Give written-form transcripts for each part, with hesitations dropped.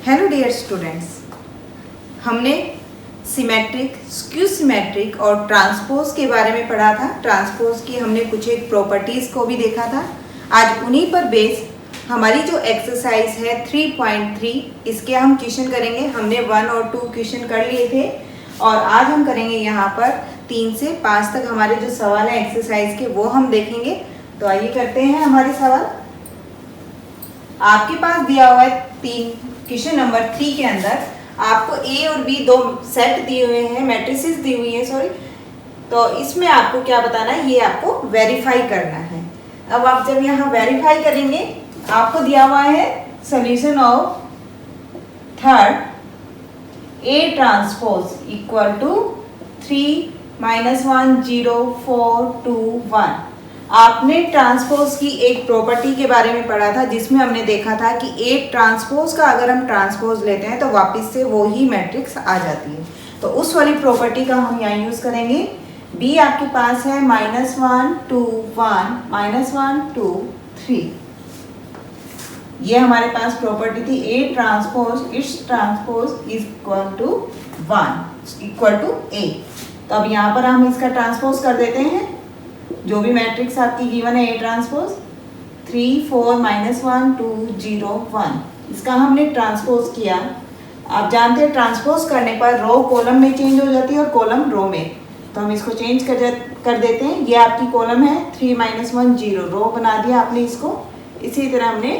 Hello dear students, हमने symmetric, skew symmetric और transpose के बारे में पढ़ा था। ट्रांसपोज की हमने कुछ एक प्रॉपर्टीज़ को भी देखा था। आज उन्हीं पर बेस हमारी जो एक्सरसाइज है 3.3 इसके हम क्वेश्चन करेंगे। हमने 1 और 2 क्वेश्चन कर लिए थे और आज हम करेंगे यहाँ पर 3 से 5 तक हमारे जो सवाल हैं एक्सरसाइज के वो हम देखेंगे। तो आइए करते हैं हमारे सवाल। आपके पास दिया हुआ है क्वेश्चन नंबर 3 के अंदर आपको ए और बी दो सेट दिए हुए हैं, मैट्रिसेस दी हुई है सॉरी। तो इसमें आपको क्या बताना है, ये आपको वेरीफाई करना है। अब आप जब यहाँ वेरीफाई करेंगे आपको दिया हुआ है solution of third A transpose equal to 3 -1 0 4 2 1। आपने ट्रांसपोज की एक प्रॉपर्टी के बारे में पढ़ा था जिसमें हमने देखा था कि एक ट्रांसपोज का अगर हम ट्रांसपोज लेते हैं तो वापस से वो ही मैट्रिक्स आ जाती है। तो उस वाली प्रॉपर्टी का हम यहाँ यूज़ करेंगे। बी आपके पास है -1 2 1 -1 2 3। ये हमारे पास प्रॉपर्टी थी A transpose its transpose is equal to 1 equal to A. तो अब यहाँ पर हम इसका ट्रांसपोज कर देते हैं। जो भी मैट्रिक्स आपकी गिवन है ए ट्रांसपोज 3 4 -1 2 0 1 इसका हमने ट्रांसपोज किया। आप जानते हैं ट्रांसपोज करने पर रो कॉलम में चेंज हो जाती है और कॉलम रो में। तो हम इसको चेंज कर देते हैं। ये आपकी कॉलम है 3 -1 0 रो बना दिया आपने इसको। इसी तरह हमने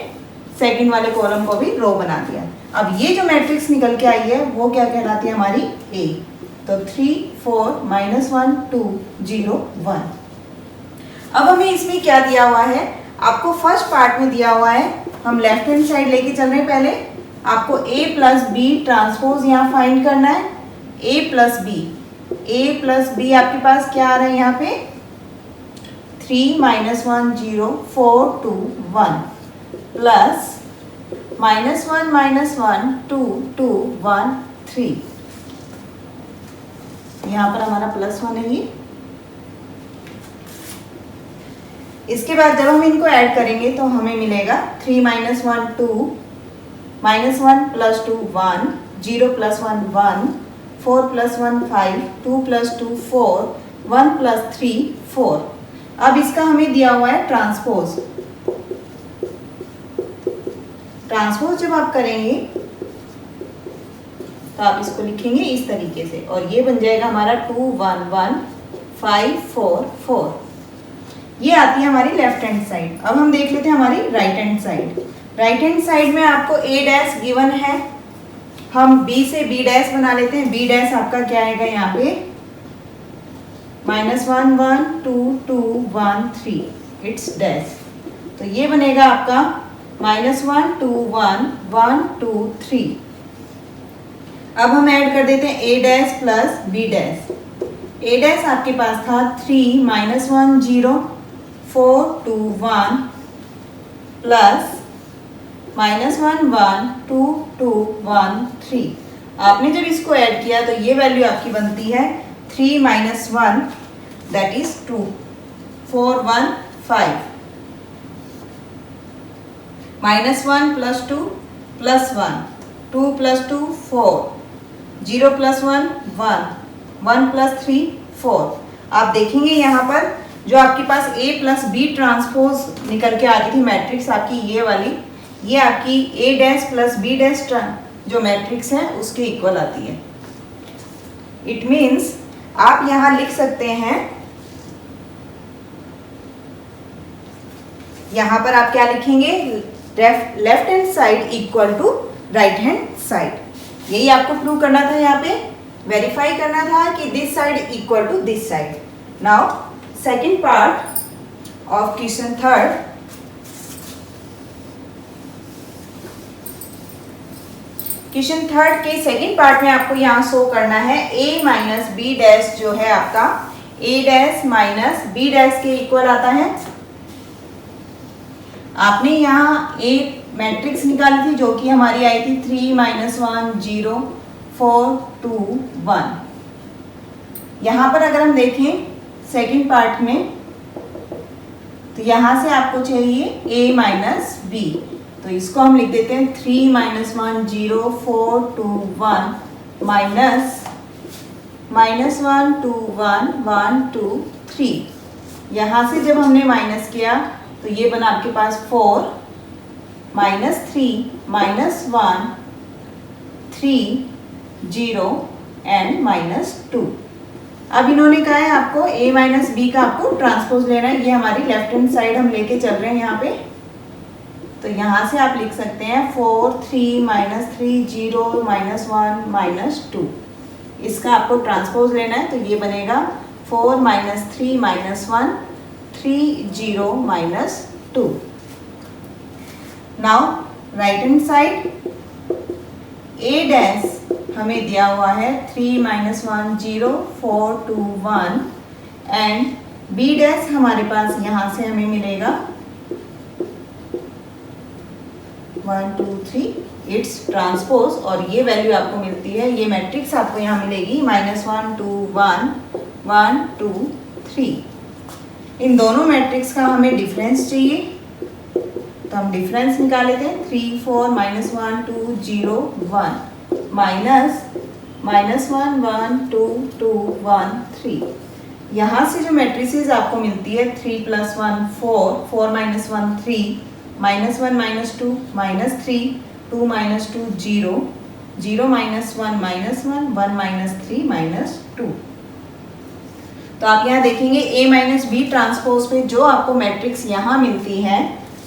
सेकंड वाले कॉलम को भी रो बना दिया। अब ये जो मैट्रिक्स निकल के आई है वो क्या कहलाती है, हमारी ए। तो 3 4 -1 2 0 1। अब हमें इसमें क्या दिया हुआ है, आपको फर्स्ट पार्ट में दिया हुआ है, हम लेफ्ट हैंड साइड लेके चल रहे हैं। पहले आपको a प्लस बी ट्रांसपोज यहाँ फाइंड करना है। a प्लस बी आपके पास क्या आ रहा है यहाँ पे 3 -1 0 4 2 1 प्लस -1 2 2 1 3। यहाँ पर हमारा +1 है ये। इसके बाद जब हम इनको ऐड करेंगे तो हमें मिलेगा 3 -1 2 -1 + 2 1 0 + 1 1 4 + 1 5 2 + 2 4 1 + 3 4। अब इसका हमें दिया हुआ है ट्रांसपोज। ट्रांसपोज जब आप करेंगे तो आप इसको लिखेंगे इस तरीके से और ये बन जाएगा हमारा 2 1 1 5 4 4। ये आती है हमारी लेफ्ट हैंड साइड। अब हम देख लेते हैं हमारी right hand side. Right hand side में आपको a डैश गिवन है, हम b से b डैश बना लेते हैं। b डैश आपका क्या आएगा यहाँ पे -1 1 2 2 1 3 इट्स डैश। तो ये बनेगा आपका -1 2 1 1 2 3। अब हम ऐड कर देते हैं a dash plus b dash. a dash आपके पास था 3 -1 0 4 2 1 प्लस -1 1 2 2 1 3। आपने जब इसको ऐड किया तो ये वैल्यू आपकी बनती है 3 -1 दैट इज 2 4 1 5 -1 + 2 + 1 2 + 2 4 0 + 1 1 1 + 3 4। आप देखेंगे यहाँ पर जो आपके पास a प्लस बी ट्रांसपोज निकल के आ रही थी मैट्रिक्स आपकी ये वाली, ये आपकी a dash plus b dash जो मैट्रिक्स है उसके इक्वल आती है। इट मीन्स आप यहाँ लिख सकते हैं, यहाँ पर आप क्या लिखेंगे, left hand side equal to right hand side. यही आपको प्रूव करना था, यहाँ पे वेरीफाई करना था कि this side equal to this side. Now second part of question third. Question third के सेकेंड पार्ट में आपको यहाँ शो करना है a माइनस बी डैश जो है आपका a dash minus B dash के इक्वल आता है। आपने यहाँ एक मैट्रिक्स निकाली थी जो कि हमारी आई थी 3 -1 0 4 2 1। यहाँ पर अगर हम देखें सेकेंड पार्ट में तो यहाँ से आपको चाहिए a माइनस बी। तो तो इसको हम लिख देते हैं 3 माइनस 1 0 4 2 1 माइनस 1 2 1 1 2 3। यहाँ से जब हमने माइनस किया तो ये बना आपके पास 4 माइनस 3 माइनस 1 3 0 एंड माइनस 2। अब इन्होंने कहा है आपको a माइनस बी का आपको ट्रांसपोज लेना है। ये हमारी लेफ्ट हैंड साइड हम लेके चल रहे हैं यहाँ पे। तो यहाँ से आप लिख सकते हैं 4 3 माइनस 3 0 माइनस 1 माइनस 2। इसका आपको ट्रांसपोज लेना है, तो ये बनेगा 4 minus 3 minus 1 3 0 minus 2। Now right hand side a dash हमें दिया हुआ है 3 माइनस 1 0 4 2 1 एंड b डैश हमारे पास यहाँ से हमें मिलेगा 1 2 3 इट्स ट्रांसपोज, और ये वैल्यू आपको मिलती है, ये मैट्रिक्स आपको यहाँ मिलेगी -1 2 1 1 2 3। इन दोनों मैट्रिक्स का हमें डिफरेंस चाहिए, तो हम डिफरेंस निकाल लेते हैं 3 4 -1 2 0 1 माइनस -1 1 2 2 1 3। यहाँ से जो मैट्रिसेस आपको मिलती है 3 + 1 4 4 - 1 3 -1 - 2 -3 2 - 2 0 0 - 1 -1 1 -3 -2। तो आप यहाँ देखेंगे a माइनस बी ट्रांसपोज पे जो आपको मैट्रिक्स यहाँ मिलती है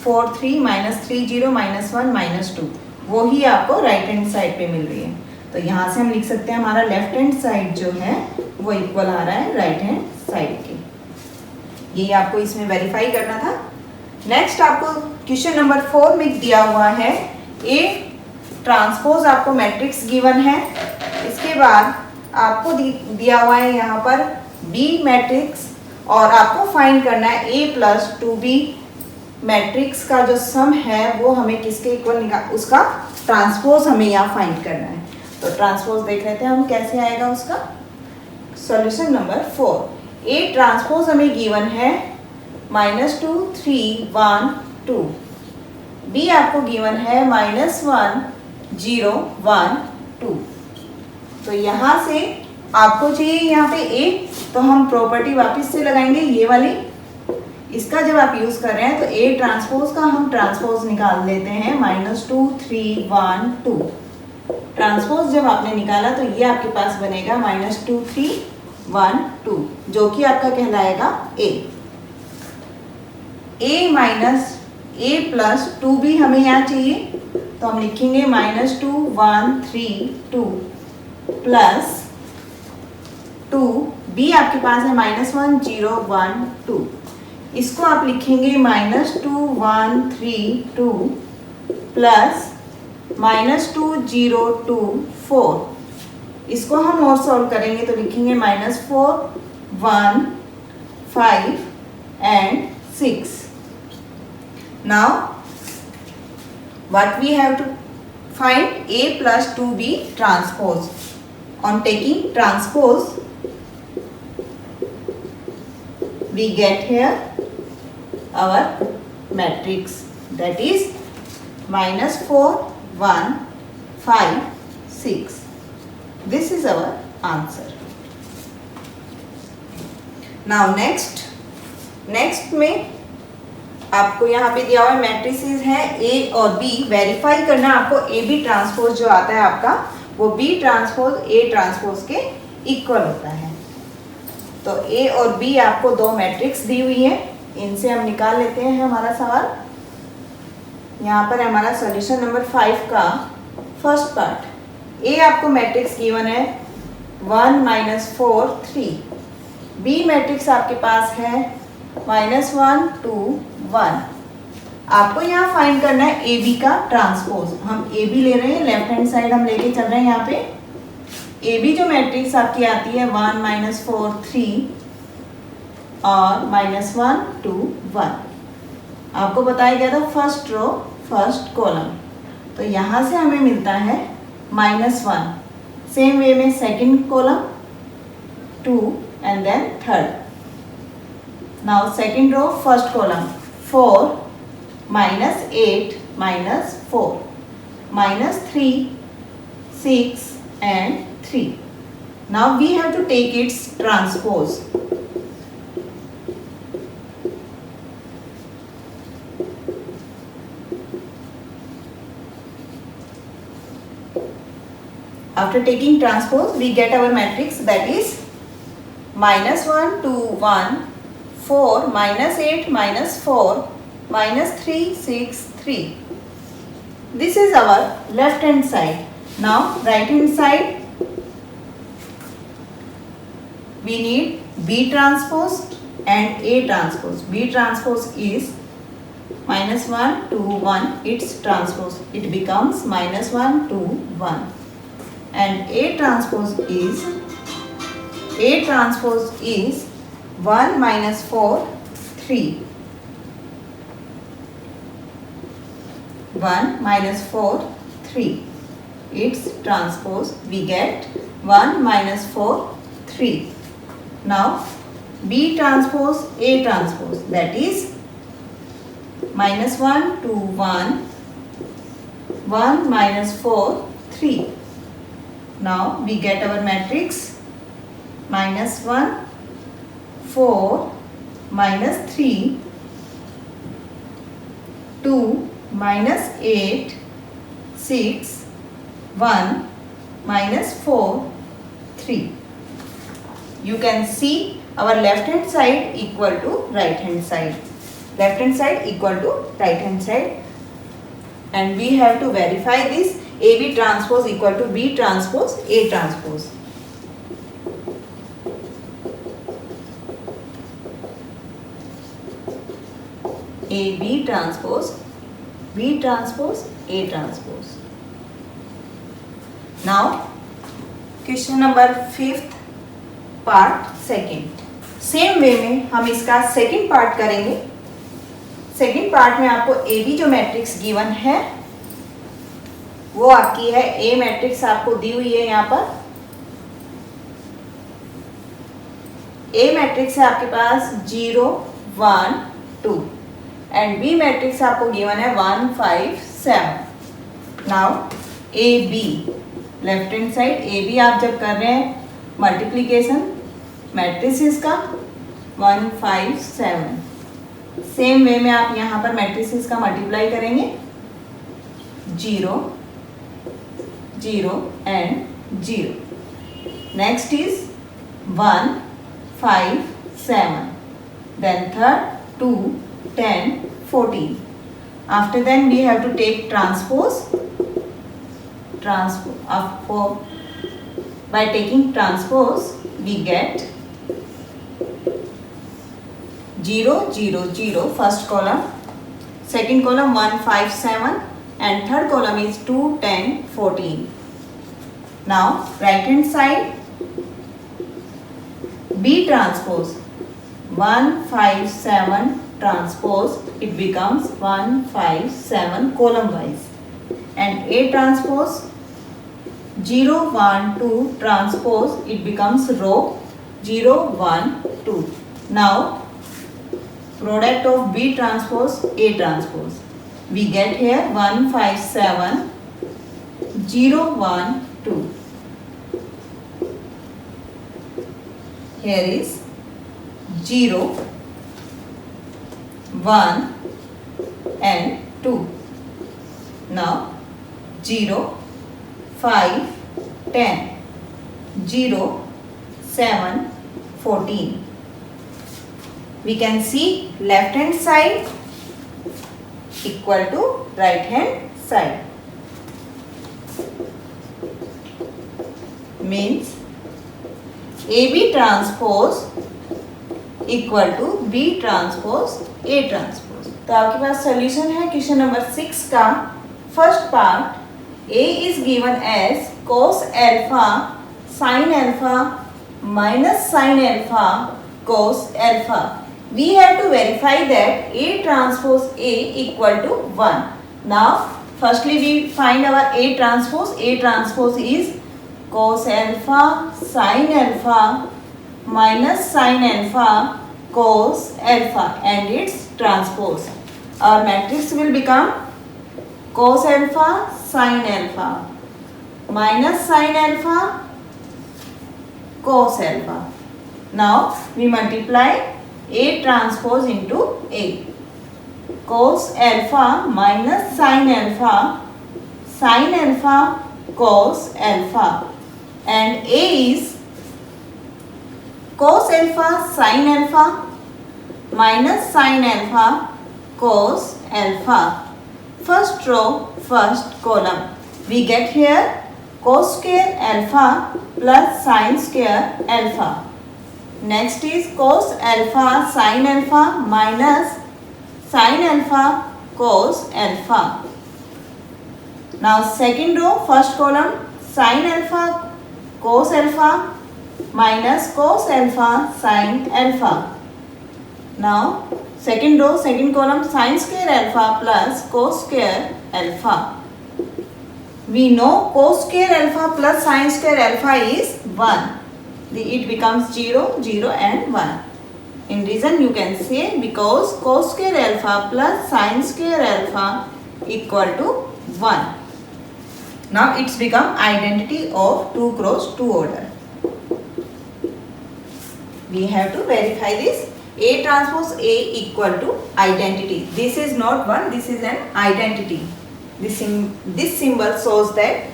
4 3 -3 0 -1 -2, वो ही आपको राइट हैंड साइड पे मिल रही है। तो यहाँ से हम लिख सकते हैं हमारा लेफ्ट हैंड साइड जो है वो इक्वल आ रहा है राइट हैंड साइड के। ये आपको इसमें वेरीफाई करना था। नेक्स्ट आपको क्वेश्चन नंबर 4 में दिया हुआ है a ट्रांसपोज आपको मैट्रिक्स गिवन है, इसके बाद आपको दिया हुआ है यहाँ पर b मैट्रिक्स, और आपको फाइंड करना है a + 2b मैट्रिक्स का जो सम है वो हमें किसके इक्वल निकाल, उसका ट्रांसपोज हमें यहाँ फाइंड करना है। तो ट्रांसपोज देख लेते हैं हम कैसे आएगा उसका। सॉल्यूशन नंबर 4, a ट्रांसपोज हमें गिवन है -2 3 1 2, b आपको गिवन है -1 0 1 2। तो यहाँ से आपको चाहिए यहाँ पे a, तो हम प्रॉपर्टी वापस से लगाएंगे ये वाली। इसका जब आप यूज कर रहे हैं तो a ट्रांसपोज का हम ट्रांसपोज निकाल लेते हैं -2 3 1 2। ट्रांसपोज जब आपने निकाला तो ये आपके पास बनेगा -2 3 1 2, जो कि आपका कहलाएगा a माइनस a + 2b हमें यहाँ चाहिए, तो हम लिखेंगे -2 1 3 2 प्लस 2, b आपके पास है -1 0 1 2। इसको आप लिखेंगे -2 1 3 2 प्लस -2 0 2 4। इसको हम और सॉल्व करेंगे तो लिखेंगे -4 1 5 and 6। Now what we have to find a + 2b transpose. On taking transpose we get here our matrix, that is -4 1 5 6. This is our answer. Now next में आपको यहाँ पे दिया हुआ मैट्रिसेस है a और b। वेरीफाई करना आपको a b ट्रांसपोज जो आता है आपका वो b ट्रांसपोज a ट्रांसपोज के इक्वल होता है। तो a और b आपको दो मैट्रिक्स दी हुई है, इनसे हम निकाल लेते हैं हमारा सवाल। यहाँ पर हमारा सॉल्यूशन नंबर 5 का फर्स्ट पार्ट। a आपको मैट्रिक्स गिवन है 1 -4 3, b मैट्रिक्स आपके पास है -1 2 1। आपको यहाँ फाइंड करना है ए बी का ट्रांसपोज। हम ए बी ले रहे हैं, लेफ्ट हैंड साइड हम लेके चल रहे हैं। यहाँ पे ए बी जो मैट्रिक्स आपकी आती है 1 -4 3 और -1 2 1। आपको बताया गया था फर्स्ट रो फर्स्ट कॉलम, तो यहाँ से हमें मिलता है -1। सेम वे में second column 2 and then third. Now second row first column 4 -8 minus 4, minus 3, 6 and 3. Now we have to take its transpose. After taking transpose, we get our matrix, that is minus 1, 2, 1, 4, minus 8, minus 4, minus 3, 6, 3. This is our left hand side. Now right hand side, we need B transpose and A transpose. B transpose is minus 1, 2, 1, its transpose. It becomes minus 1, 2, 1. And A transpose is 1 minus 4, 3. 1 minus 4, 3. Its transpose, we get 1 minus 4, 3. Now B transpose, A transpose, that is minus 1, 2, 1, 1 minus 4, 3. Now we get our matrix minus 1, 4, minus 3, 2, minus 8, 6, 1, minus 4, 3. You can see our left hand side equal to right hand side. Left hand side equal to right hand side. And we have to verify this. AB transpose equal to B transpose, A transpose. AB transpose, B transpose, A transpose. Now, question number 5th part second. Same way में हम इसका second part करेंगे. Second part में आपको A B जो matrix given है वो आपकी है. ए मैट्रिक्स आपको दी हुई है यहाँ पर. ए मैट्रिक्स है आपके पास 0, 1, 2 एंड बी मैट्रिक्स आपको गिवन है 1, 5, 7. Now A B left hand side A B आप जब कर रहे हैं मल्टीप्लीकेशन मैट्रिसेस का 1, 5, 7. सेम वे में आप यहाँ पर मैट्रिसेस का मल्टीप्लाई करेंगे 0, 0 and 0. Next is 1, 5, 7. Then third 2, 10, 14. After then we have to take transpose. By taking transpose we get 0, 0, 0 first column, second column 1, 5, 7 and third column is 2, 10, 14. Now right hand side B transpose 1, 5, 7 transpose, it becomes 1, 5, 7 column wise. And A transpose 0, 1, 2 transpose, it becomes row 0, 1, 2. Now product of B transpose A transpose, we get here 1, 5, 7, 0, 1, 2. Here is 0, 1 and 2. Now 0, 5, 10, 0, 7, 14. We can see left hand side equal to right hand side. Means AB transpose equal to B transpose A transpose. तो आपके पास solution है question number 6 का. First part A is given as cos alpha sin alpha minus sin alpha cos alpha. We have to verify that A transpose A equal to 1. Now firstly we find our A transpose. A transpose is cos alpha sin alpha minus sin alpha cos alpha and its transpose. Our matrix will become cos alpha sin alpha minus sin alpha cos alpha. Now we multiply A transpose into A. Cos alpha minus sin alpha cos alpha, and A is cos alpha sin alpha minus sin alpha cos alpha. First row, first column. We get here cos square alpha plus sin square alpha. Next is cos alpha sin alpha minus sin alpha cos alpha. Now second row, first column, sin alpha cos alpha minus cos alpha sin alpha. Now second row, second column, sin square alpha plus cos square alpha. We know cos square alpha plus sin square alpha is 1. It becomes 0, 0 and 1. In reason you can say because cos square alpha plus sin square alpha equal to 1. Now it's become identity of 2 cross 2 order. We have to verify this. A transpose A equal to identity. This is not 1, this is an identity. This symbol shows that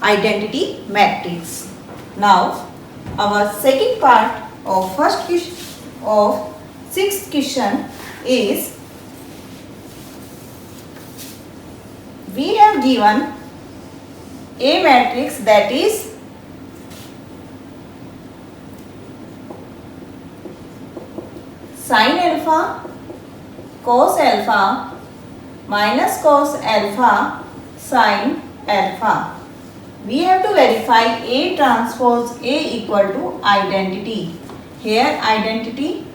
identity matrix. Now our second part of sixth question is, we have given a matrix that is sin alpha cos alpha minus cos alpha sin alpha. We have to verify A transpose A equal to identity. Here identity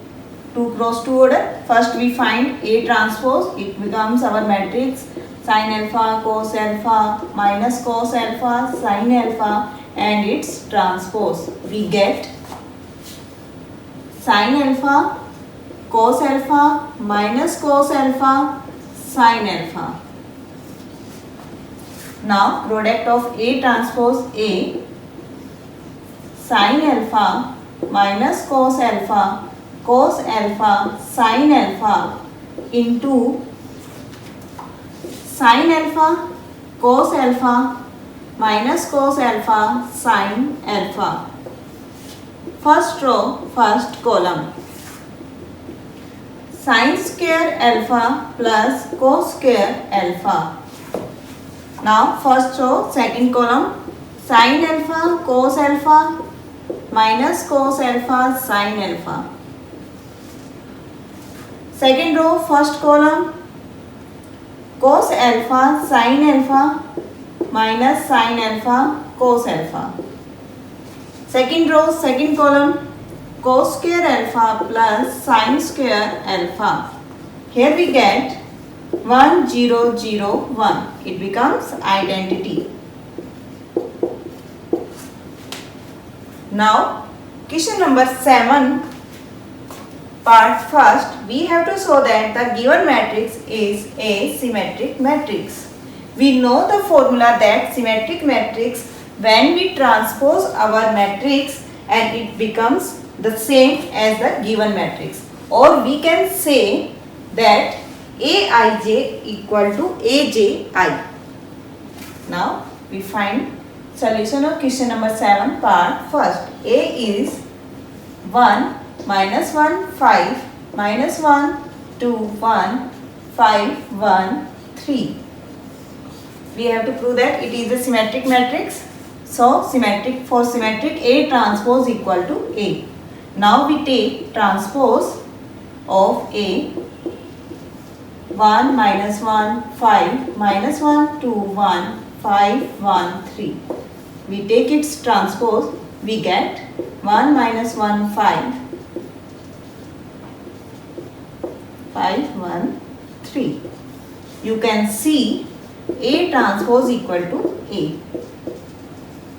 2 cross 2 order. First we find A transpose. It becomes our matrix sin alpha cos alpha minus cos alpha sin alpha and its transpose. We get sin alpha cos alpha minus cos alpha sin alpha. Now product of A transpose A, sin alpha minus cos alpha sin alpha into sin alpha cos alpha minus cos alpha sin alpha. First row, first column, sin square alpha plus cos square alpha. Now first row, second column, sin alpha cos alpha minus cos alpha sin alpha. Second row, first column, cos alpha sin alpha minus sin alpha cos alpha. Second row, second column, cos square alpha plus sin square alpha. Here we get 1 0 0 1. It becomes identity. Now question number 7, part first, we have to show that the given matrix is a symmetric matrix. We know the formula that symmetric matrix, when we transpose our matrix and it becomes the same as the given matrix, or we can say that Aij equal to Aj. Now we find solution of question number 7, part first. A is 1 minus 1 5 minus 1 2 1 5 1 3. We have to prove that it is a symmetric matrix. So symmetric A transpose equal to A. Now we take transpose of A. 1 minus 1 5 minus 1 2 1 5 1 3. We take its transpose, we get 1 minus 1 5 1 3. You can see A transpose equal to A.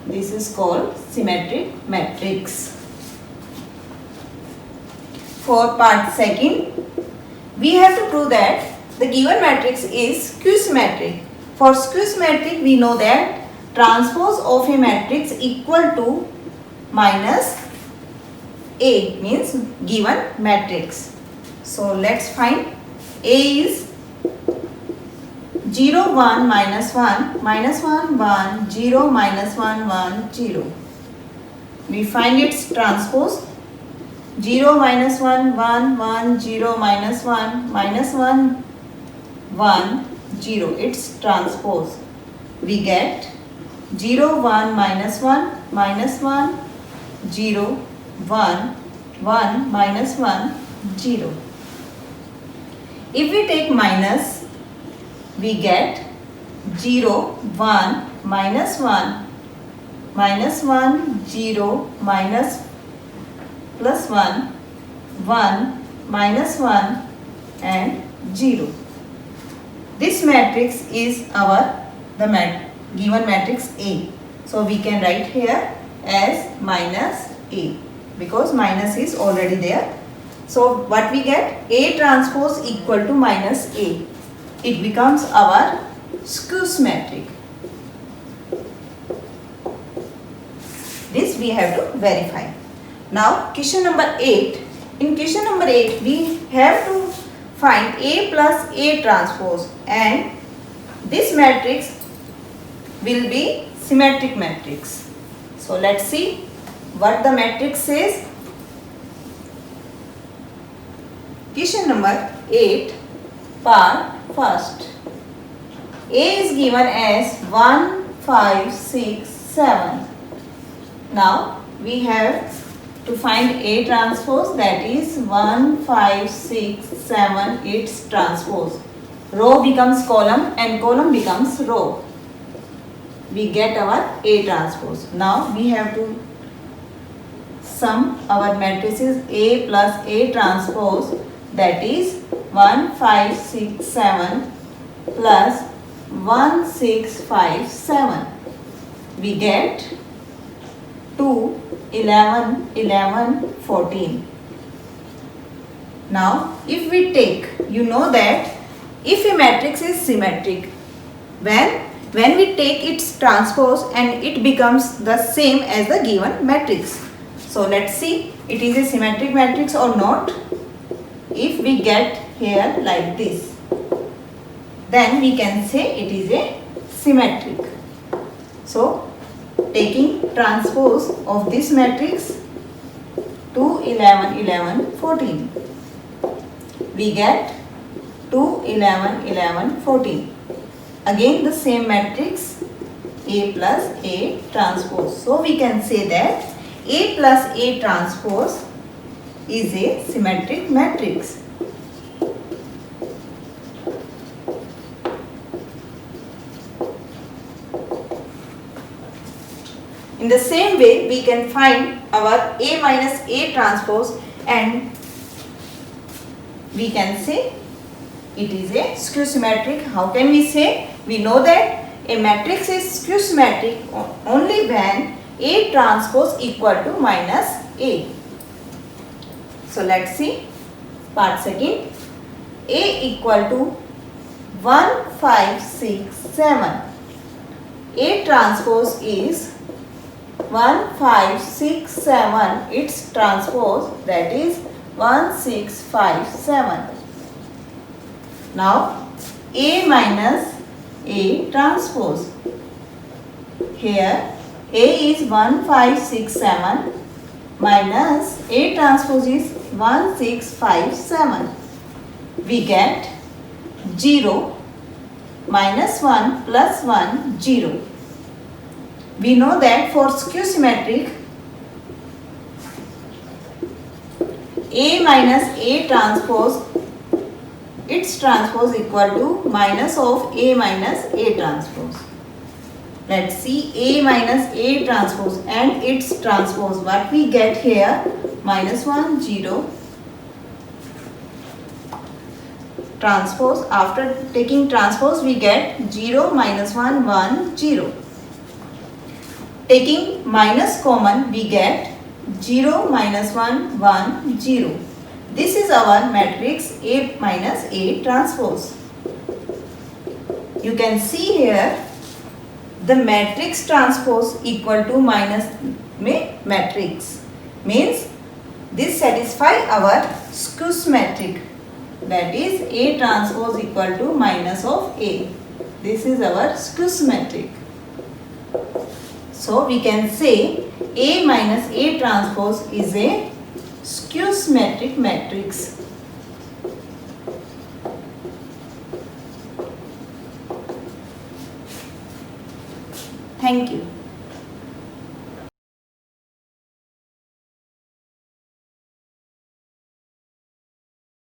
This is called symmetric matrix. For part second, we have to prove that the given matrix is skew symmetric. For skew symmetric, we know that transpose of a matrix equal to minus A, means given matrix. So let's find. A is 0 1 minus 1 minus 1 1 0 minus 1 1 0. We find its transpose. 0 minus 1 1 1 0 minus 1 minus 1 1 0. Its transpose. We get 0 1 minus 1 minus 1 0 1 1 minus 1 0. If we take minus, we get 0 1 minus 1 minus 1 0 minus plus 1 1 minus 1 and 0. This matrix is given matrix A. So we can write here as minus A because minus is already there. So what we get? A transpose equal to minus A. It becomes our skew symmetric. This we have to verify. Now question number 8. In question number 8 we have to find A plus A transpose, and this matrix will be symmetric matrix. So let's see what the matrix says. Question number 8, part first. A is given as 1 5 6 7. Now we have to find A transpose, that is 1 5 6 7 its transpose. Row becomes column and column becomes row. We get our A transpose. Now we have to sum our matrices A plus A transpose, that is 1 5 6 7 plus 1 6 5 7. We get 2 11 11 14. Now if we take, you know that if a matrix is symmetric, when we take its transpose and it becomes the same as the given matrix. So let's see it is a symmetric matrix or not. If we get here like this, then we can say it is a symmetric. So taking transpose of this matrix 2 11 11 14, we get 2 11 11 14. Again the same matrix A plus A transpose. So we can say that A plus A transpose is a symmetric matrix. In the same way, we can find our A minus A transpose and we can say it is a skew symmetric. How can we say? We know that a matrix is skew symmetric only when A transpose equal to minus A. So let's see part second. A equal to 1 5 6 7. A transpose is 1 5 6 7 its transpose, that is 1 6 5 7. Now A minus A transpose. Here A is 1 5 6 7 minus A transpose is 1 6 5 7. We get 0 minus 1 plus 1 0. We know that for skew symmetric A minus A transpose, its transpose equal to minus of A minus A transpose. Let's see A minus A transpose and its transpose. What we get here? Minus 1 0. Transpose, after taking transpose we get 0 minus 1 1 0. Taking minus common we get 0 minus 1 1 0. This is our matrix A minus A transpose. You can see here the matrix transpose equal to minus में matrix means this satisfy our skew metric, that is A transpose equal to minus of A. This is our skew metric. So we can say A minus A transpose is a skew symmetric matrix. Thank you.